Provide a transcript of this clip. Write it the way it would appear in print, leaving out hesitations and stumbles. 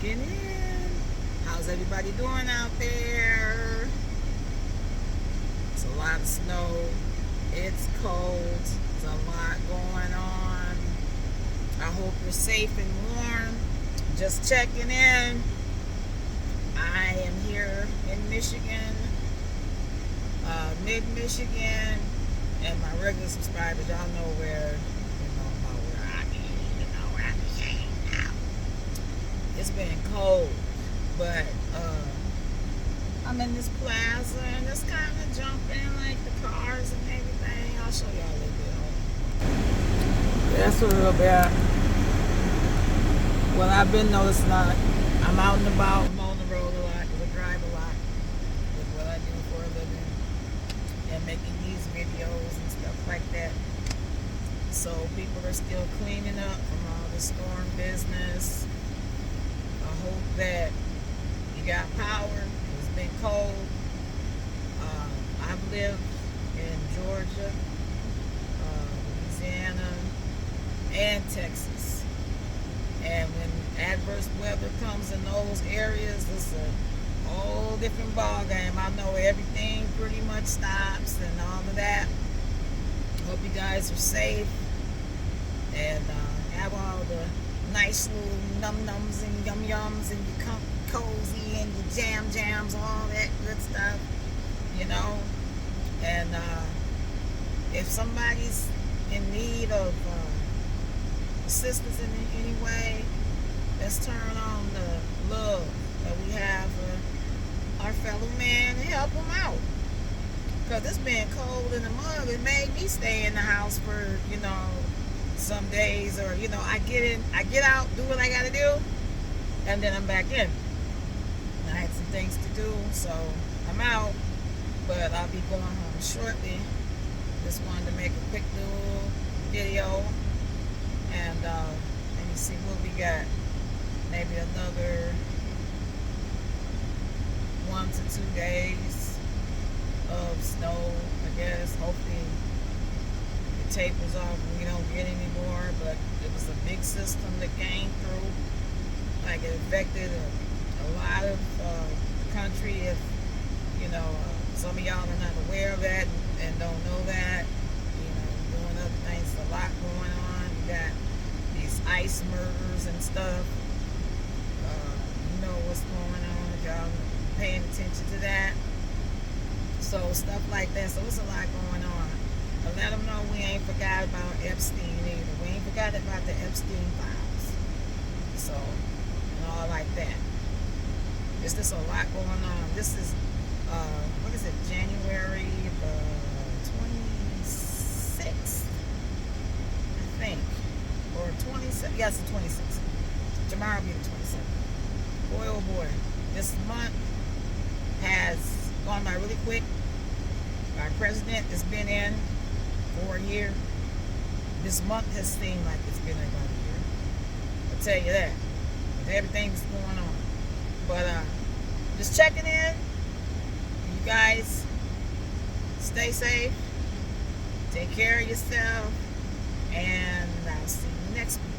checking in. How's everybody doing out there? It's a lot of snow. It's cold. There's a lot going on. I hope you're safe and warm. Just checking in. I am here in Michigan, mid-Michigan, and my regular subscribers, y'all know where, about where I be, where I be hanging out. It's been cold, but I'm in this plaza, and it's kind of jumping, like the cars and everything. I'll show y'all a little bit. That's a little bit. Well, I've been noticing I'm out and about, I'm on the road a lot, because I drive a lot with what I do for a living, and making these videos and stuff like that. So people are still cleaning up from all the storm business. I hope that you got power. It's been cold. I've lived in Georgia, Louisiana, and Texas. And when adverse weather comes in those areas, it's a whole different ball game. I know everything pretty much stops and all of that. Hope you guys are safe and have all the nice little num-nums and yum-yums and your cozy and your jam-jams, all that good stuff, And if somebody's in need of assistance in any way, let's turn on the love that we have for our fellow man and help them out. Because it's been cold in the mug. It made me stay in the house for, some days, or, I get out, do what I got to do, and then I'm back in. And I had some things to do, so I'm out, but I'll be going home shortly. Just wanted to make a quick little video, and let me see what we got. Maybe another 1 to 2 days of snow, I guess. Hopefully it tapers off and we don't get any more, but it was a big system that came through. Like, it affected a lot of the country. If some of y'all are not aware of that and don't know that, doing other things, a lot going on. You got these ice murders and stuff. You know what's going on, if y'all paying attention to that. So stuff like that. So it's a lot going on. But let them know we ain't forgot about Epstein either. We ain't forgot about the Epstein files. So, and all like that. There's just a lot going on. This is, what is it, January the 26th, I think. Or 27th. Yes, the 26th. Tomorrow will be the 27th. Boy, oh boy. This month has gone by really quick. Our president has been in for a year. This month has seemed like it's been about a year. I'll tell you that. With everything that's going on. But just checking in. You guys stay safe. Take care of yourself. And I'll see you next week.